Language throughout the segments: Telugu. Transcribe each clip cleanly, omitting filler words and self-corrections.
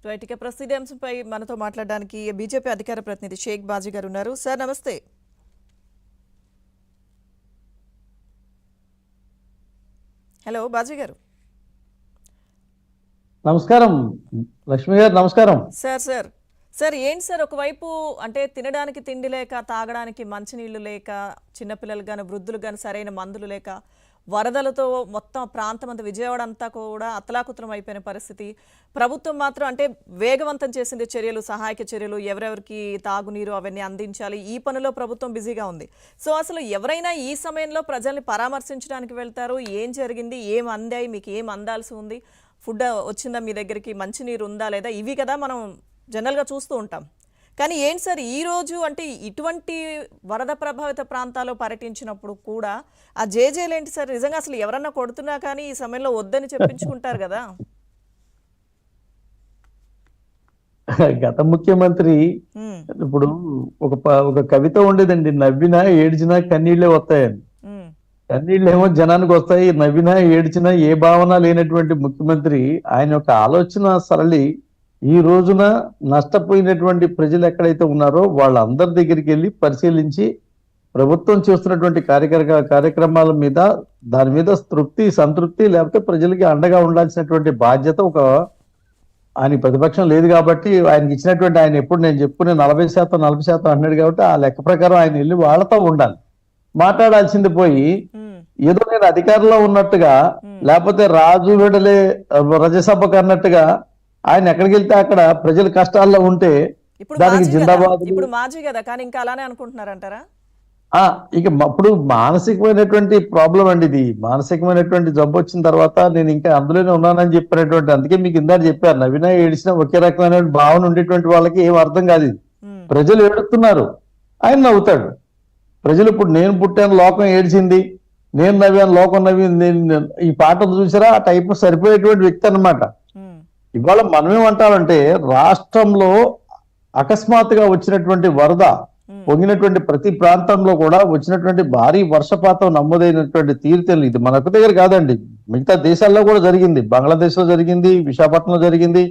రైట్. ఇక ప్రస్తుత అంశంపై మనతో మాట్లాడడానికి బీజేపీ అధికార ప్రతినిధి షేక్ బాజీ గారు ఉన్నారు. సార్ నమస్తే. హలో బాజీ గారు. నమస్కారం లక్ష్మి గారు. నమస్కారం సార్ సార్ ఏంటి సార్, ఒకవైపు అంటే తినడానికి తిండి లేక, తాగడానికి మంచినీళ్లు లేక, చిన్నపిల్లలు కానీ వృద్ధులు కానీ సరైన మందులు లేక, వరదలతో మొత్తం ప్రాంతం అంతా విజయవాడ అంతా కూడా అతలాకుతలం అయిపోయిన పరిస్థితి. ప్రభుత్వం మాత్రం అంటే వేగవంతం చేసింది చర్యలు, సహాయక చర్యలు, ఎవరెవరికి తాగునీరు అవన్నీ అందించాలి, ఈ పనిలో ప్రభుత్వం బిజీగా ఉంది. సో అసలు ఎవరైనా ఈ సమయంలో ప్రజల్ని పరామర్శించడానికి వెళ్తారు, ఏం జరిగింది, ఏం అందాయి, మీకు ఏం అందాల్సి ఉంది, ఫుడ్ వచ్చిందా మీ దగ్గరికి, మంచినీరు ఉందా లేదా, ఇవి కదా మనం జనరల్గా చూస్తూ ఉంటాం. కానీ ఏంటి సార్ ఈరోజు అంటే ఇటువంటి వరద ప్రభావిత ప్రాంతాల్లో పర్యటించినప్పుడు కూడా ఆ జేజేలు ఏంటి సార్? నిజంగా అసలు ఎవరన్నా కొడుతున్నా కానీ ఈ సమయంలో వద్దని చెప్పించుకుంటారు కదా. గత ముఖ్యమంత్రి ఇప్పుడు ఒక కవిత ఉండేదండి, నవ్వినా ఏడ్చినా కన్నీళ్లే వస్తాయని. కన్నీళ్ళేమో జనానికి వస్తాయి, నవ్వినా ఏడ్చినా ఏ భావన లేనటువంటి ముఖ్యమంత్రి. ఆయన యొక్క ఆలోచన సరళి ఈ రోజున నష్టపోయినటువంటి ప్రజలు ఎక్కడైతే ఉన్నారో వాళ్ళందరి దగ్గరికి వెళ్ళి పరిశీలించి ప్రభుత్వం చేస్తున్నటువంటి కార్యక్రమాల మీద దాని మీద తృప్తి సంతృప్తి లేకపోతే ప్రజలకి అండగా ఉండాల్సినటువంటి బాధ్యత ఆయన ప్రతిపక్షం లేదు కాబట్టి ఆయనకి ఇచ్చినటువంటి, ఆయన ఎప్పుడు నేను చెప్పుకునే 40% అన్నాడు కాబట్టి ఆ లెక్క ప్రకారం ఆయన వెళ్ళి వాళ్ళతో ఉండాలి, మాట్లాడాల్సింది పోయి ఏదో నేను అధికారంలో ఉన్నట్టుగా లేకపోతే రాజు విడలే రజసభకు అన్నట్టుగా ఆయన ఎక్కడికి వెళ్తే అక్కడ ప్రజలు కష్టాల్లో ఉంటే దానికి జిందాబాద్. ఇప్పుడు మాజీ కదా కానీ ఇంకా అలానే అనుకుంటున్నారంటారా? ఇక ఇప్పుడు మానసికమైనటువంటి ప్రాబ్లం అండి ఇది. మానసికమైనటువంటి జబ్బు వచ్చిన తర్వాత నేను ఇంకా అందులోనే ఉన్నానని చెప్పినటువంటి, అందుకే మీకు ఇందాక చెప్పారు, నవ్వినా ఏడిచినా ఒకే రకమైన భావన ఉండేటువంటి వాళ్ళకి ఏం అర్థం కాదు. ఇది ప్రజలు ఏడుస్తున్నారు, ఆయన నవ్వుతాడు. ప్రజలు ఇప్పుడు నేను పుట్టాను లోకం ఏడ్చింది, నేను నవ్వాను లోకం నవ్వింది, ఈ పాటలు చూసారా ఆ టైప్ సరిపోయేటువంటి వ్యక్తి అన్నమాట. ఇవాళ మనమేమంటామంటే రాష్ట్రంలో అకస్మాత్తుగా వచ్చినటువంటి వరద పొంగినటువంటి ప్రతి ప్రాంతంలో కూడా వచ్చినటువంటి భారీ వర్షపాతం నమోదైనటువంటి తీరుతెల్లి ఇది మన దగ్గర కాదండి, మిగతా దేశాల్లో కూడా జరిగింది. బంగ్లాదేశ్ లో జరిగింది, విశాఖపట్నంలో జరిగింది,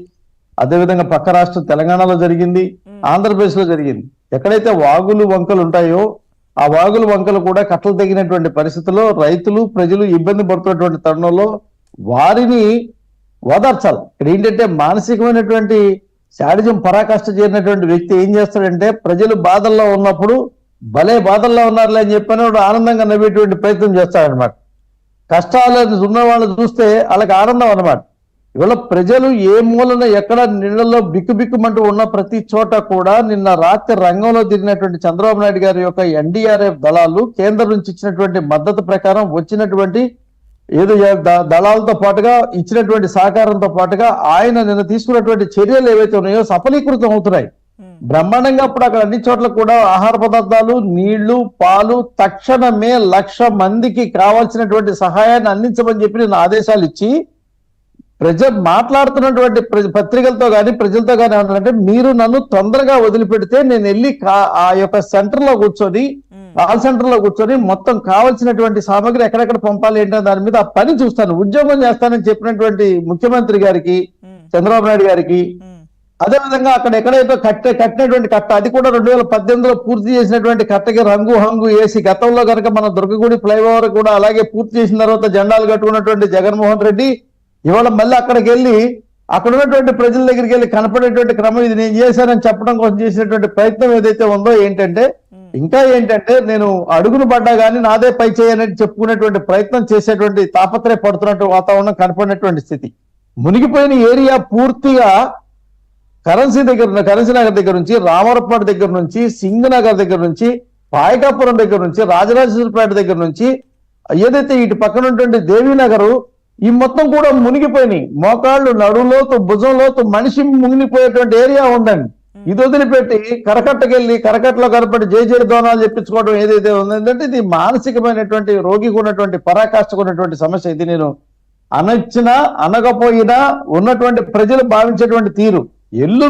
అదేవిధంగా పక్క రాష్ట్రం తెలంగాణలో జరిగింది, ఆంధ్రప్రదేశ్ లో జరిగింది. ఎక్కడైతే వాగులు వంకలు ఉంటాయో ఆ వాగులు వంకలు కూడా కట్టలు తెగినటువంటి పరిస్థితుల్లో రైతులు ప్రజలు ఇబ్బంది పడుతున్నటువంటి తరుణంలో వారిని ఓదార్చాలి. ఇక్కడ ఏంటంటే మానసికమైనటువంటి శాడిజం పరాకాష్ట చేరినటువంటి వ్యక్తి ఏం చేస్తాడంటే ప్రజలు బాధల్లో ఉన్నప్పుడు భలే బాధల్లో ఉన్నారులే అని చెప్పని ఆనందంగా నవ్వేటువంటి ప్రయత్నం చేస్తాడనమాట. కష్టాలను ఉన్న వాళ్ళని చూస్తే వాళ్ళకి ఆనందం అనమాట. ఇవాళ ప్రజలు ఏ మూలన ఎక్కడ నీళ్లలో బిక్కుబిక్కుమంటూ ఉన్న ప్రతి చోట కూడా నిన్న రాత్రి రంగంలో దిగినటువంటి చంద్రబాబు నాయుడు గారి యొక్క ఎన్డీఆర్ఎఫ్ దళాలు కేంద్రం నుంచి ఇచ్చినటువంటి మద్దతు ప్రకారం వచ్చినటువంటి ఏదో దళాలతో పాటుగా ఇచ్చినటువంటి సహకారంతో పాటుగా ఆయన నిన్న తీసుకున్నటువంటి చర్యలు ఏవైతే ఉన్నాయో సఫలీకృతం అవుతున్నాయి బ్రహ్మాండంగా. అప్పుడు అక్కడ అన్ని చోట్ల కూడా ఆహార పదార్థాలు, నీళ్లు, పాలు తక్షణమే 1,00,000 మందికి కావాల్సినటువంటి సహాయాన్ని అందించమని చెప్పి నేను ఆదేశాలు ఇచ్చి మాట్లాడుతున్నటువంటి పత్రికలతో కానీ ప్రజలతో కానీ ఏమంటారంటే, మీరు నన్ను తొందరగా వదిలిపెడితే నేను వెళ్ళి ఆ యొక్క సెంటర్ లో కూర్చొని కాల్ సెంటర్ లో కూర్చొని మొత్తం కావాల్సినటువంటి సామాగ్రి ఎక్కడెక్కడ పంపాలి ఏంటో దాని మీద ఆ పని చూస్తాను, ఉద్యోగం చేస్తానని చెప్పినటువంటి ముఖ్యమంత్రి గారికి, చంద్రబాబు నాయుడు గారికి, అదేవిధంగా అక్కడ ఎక్కడైతే కట్టినటువంటి కట్ట అది కూడా 2018లో పూర్తి చేసినటువంటి కట్టకి రంగు హంగు వేసి, గతంలో కనుక మన దుర్గగుడి ఫ్లైఓవర్ కూడా అలాగే పూర్తి చేసిన తర్వాత జెండాలు కట్టుకున్నటువంటి జగన్మోహన్ రెడ్డి ఇవాళ మళ్ళీ అక్కడికి వెళ్ళి అక్కడ ఉన్నటువంటి ప్రజల దగ్గరికి వెళ్ళి కనపడేటువంటి క్రమం ఇది నేను చేశానని చెప్పడం కోసం చేసినటువంటి ప్రయత్నం ఏదైతే ఉందో ఇంకా ఏంటంటే నేను అడుగును పడ్డా కానీ నాదే పై చేయనని చెప్పుకునేటువంటి ప్రయత్నం చేసేటువంటి తాపత్రయపడుతున్నట్టు వాతావరణం కనపడినటువంటి స్థితి. మునిగిపోయిన ఏరియా పూర్తిగా కరెన్సీ నగర్ దగ్గర నుంచి, రామవరపాడు దగ్గర నుంచి, సింగనగర్ దగ్గర నుంచి, పాయకాపురం దగ్గర నుంచి, రాజరాజేశ్వరపేట దగ్గర నుంచి ఏదైతే ఇటు పక్కన ఉన్నటువంటి దేవీనగరు ఈ మొత్తం కూడా మునిగిపోయినాయి. మోకాళ్ళు, నడులోతు, భుజంలోతు మనిషి మునిగిపోయేటువంటి ఏరియా ఉందండి. ఇది వదిలిపెట్టి కరకట్టలో కనపడి జయ దోనాలు చెప్పించుకోవడం ఏదైతే ఉందంటే ఇది మానసికమైనటువంటి రోగికి ఉన్నటువంటి పరాకాష్ఠకు ఉన్నటువంటి సమస్య. ఇది నేను అనొచ్చినా అనకపోయినా ఉన్నటువంటి ప్రజలు భావించేటువంటి తీరు.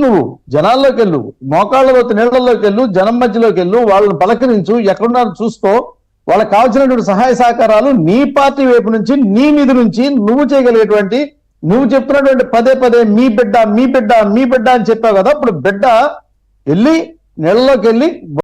నువ్వు జనాల్లోకి వెళ్ళు, మోకాళ్ళలోకి నీళ్లలోకి వెళ్ళు, జనం మధ్యలోకి వెళ్ళు, వాళ్ళని పలకరించు, ఎక్కడున్నారో చూసుకో, వాళ్ళకి కావాల్సినటువంటి సహాయ సహకారాలు నీ పార్టీ వైపు నుంచి, నీ మీద నుంచి నువ్వు చేయగలిగేటువంటి నువ్వు చెప్తున్నటువంటి పదే పదే మీ బిడ్డ మీ బిడ్డ మీ బిడ్డ అని చెప్పావు కదా, ఇప్పుడు బిడ్డ వెళ్ళి నీళ్ళలోకి వెళ్ళి